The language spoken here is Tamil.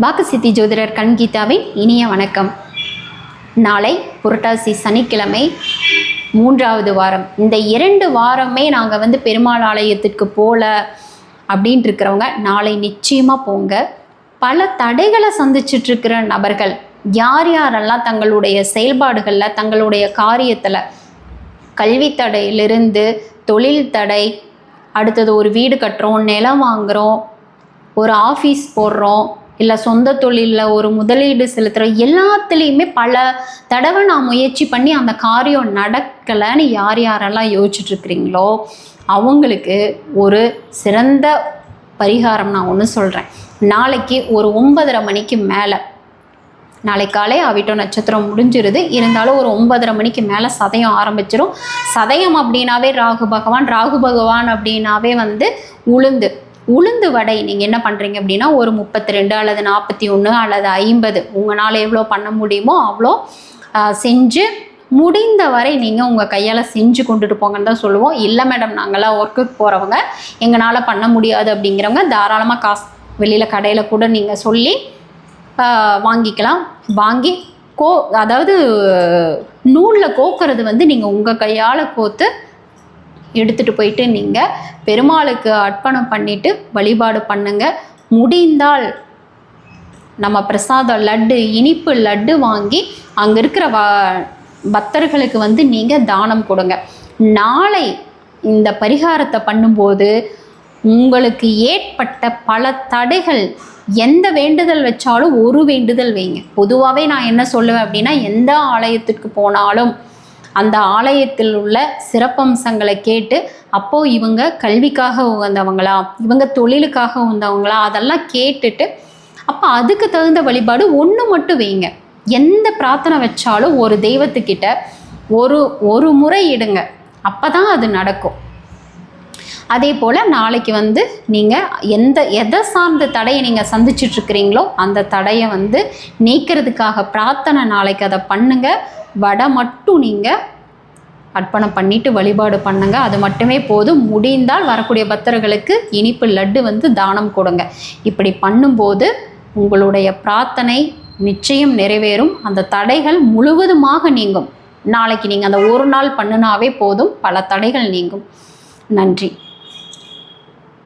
வாக்குசித்தி ஜோதிடர் கண்கீதாவின் இனிய வணக்கம். நாளை புரட்டாசி சனிக்கிழமை 3வது வாரம். இந்த 2 வாரமே நாங்கள் பெருமாள் ஆலயத்திற்கு போகல அப்படின்ட்டு இருக்கிறவங்க நாளை நிச்சயமாக போங்க. பல தடைகளை சந்திச்சிட்ருக்கிற நபர்கள் யார் யாரெல்லாம் தங்களுடைய செயல்பாடுகளில், தங்களுடைய காரியத்தில், கல்வி தடையிலிருந்து தொழில் தடை, அடுத்தது ஒரு வீடு கட்டுறோம், நிலம் வாங்குகிறோம், ஒரு ஆஃபீஸ் போடுறோம், இல்லை சொந்த தொழிலில் ஒரு முதலீடு செலுத்துகிறோம், எல்லாத்துலேயுமே பல தடவை நான் முயற்சி பண்ணி அந்த காரியம் நடக்கலைன்னு யார் யாரெல்லாம் யோசிச்சுட்ருக்கிறீங்களோ அவங்களுக்கு ஒரு சிறந்த பரிகாரம் நான் ஒன்று சொல்கிறேன். நாளைக்கு ஒரு 9:30 மணிக்கு மேலே, நாளை காலை அவிட்டம் நட்சத்திரம் முடிஞ்சிருது, இருந்தாலும் ஒரு 9:30 மணிக்கு மேலே சதயம் ஆரம்பிச்சிடும். சதயம் அப்படின்னாவே ராகு பகவான் அப்படின்னாவே உளுந்து வடை நீங்கள் என்ன பண்ணுறீங்க அப்படின்னா ஒரு 32 அல்லது 41 அல்லது 50 உங்களால் எவ்வளோ பண்ண முடியுமோ அவ்வளோ செஞ்சு முடிந்த வரை நீங்கள் உங்கள் கையால் செஞ்சு கொண்டுட்டு போங்கன்னு தான் சொல்லுவோம். இல்லை மேடம், நாங்களாம் ஒர்க்குக்கு போகிறவங்க, எங்களால் பண்ண முடியாது அப்படிங்கிறவங்க தாராளமாக காசு வெளியில் கடையில் கூட நீங்கள் சொல்லி வாங்கிக்கலாம். வாங்கி அதாவது நூலில் கோக்கிறது நீங்கள் உங்கள் கையால் கோத்து எடுத்துகிட்டு போயிட்டு நீங்கள் பெருமாளுக்கு அர்ப்பணம் பண்ணிவிட்டு வழிபாடு பண்ணுங்கள். முடிந்தால் நம்ம பிரசாதம் லட்டு, இனிப்பு லட்டு வாங்கி அங்கே இருக்கிற பக்தர்களுக்கு நீங்கள் தானம் கொடுங்க. நாளை இந்த பரிகாரத்தை பண்ணும்போது உங்களுக்கு ஏற்பட்ட பல தடைகள், எந்த வேண்டுதல் வச்சாலும் ஒரு வேண்டுதல் வைங்க. பொதுவாகவே நான் என்ன சொல்லுவேன் அப்படின்னா, எந்த ஆலயத்திற்கு போனாலும் அந்த ஆலயத்தில் உள்ள சிறப்பம்சங்களை கேட்டு, அப்போது இவங்க கல்விக்காக உகந்தவங்களா, இவங்க தொழிலுக்காக உகந்தவங்களா, அதெல்லாம் கேட்டுட்டு அப்போ அதுக்கு தகுந்த வழிபாடு ஒன்று மட்டும் வைங்க. எந்த பிரார்த்தனை வச்சாலும் ஒரு தெய்வத்துக்கிட்ட ஒரு முறை இடுங்க, அப்போ தான் அது நடக்கும். அதே போல் நாளைக்கு நீங்கள் எதை சார்ந்த தடையை நீங்கள் சந்திச்சிட்ருக்கிறீங்களோ அந்த தடையை நீக்கிறதுக்காக பிரார்த்தனை நாளைக்கு அதை பண்ணுங்கள். வடை மட்டும் நீங்கள் அர்ப்பணம் பண்ணிவிட்டு வழிபாடு பண்ணுங்க, அது மட்டுமே போதும். முடிந்தால் வரக்கூடிய பக்தர்களுக்கு இனிப்பு லட்டு தானம் கொடுங்க. இப்படி பண்ணும்போது உங்களுடைய பிரார்த்தனை நிச்சயம் நிறைவேறும். அந்த தடைகள் முழுவதுமாக நீங்கும். நாளைக்கு நீங்கள் அந்த ஒரு நாள் பண்ணினாவே போதும், பல தடைகள் நீங்கும். நன்றி.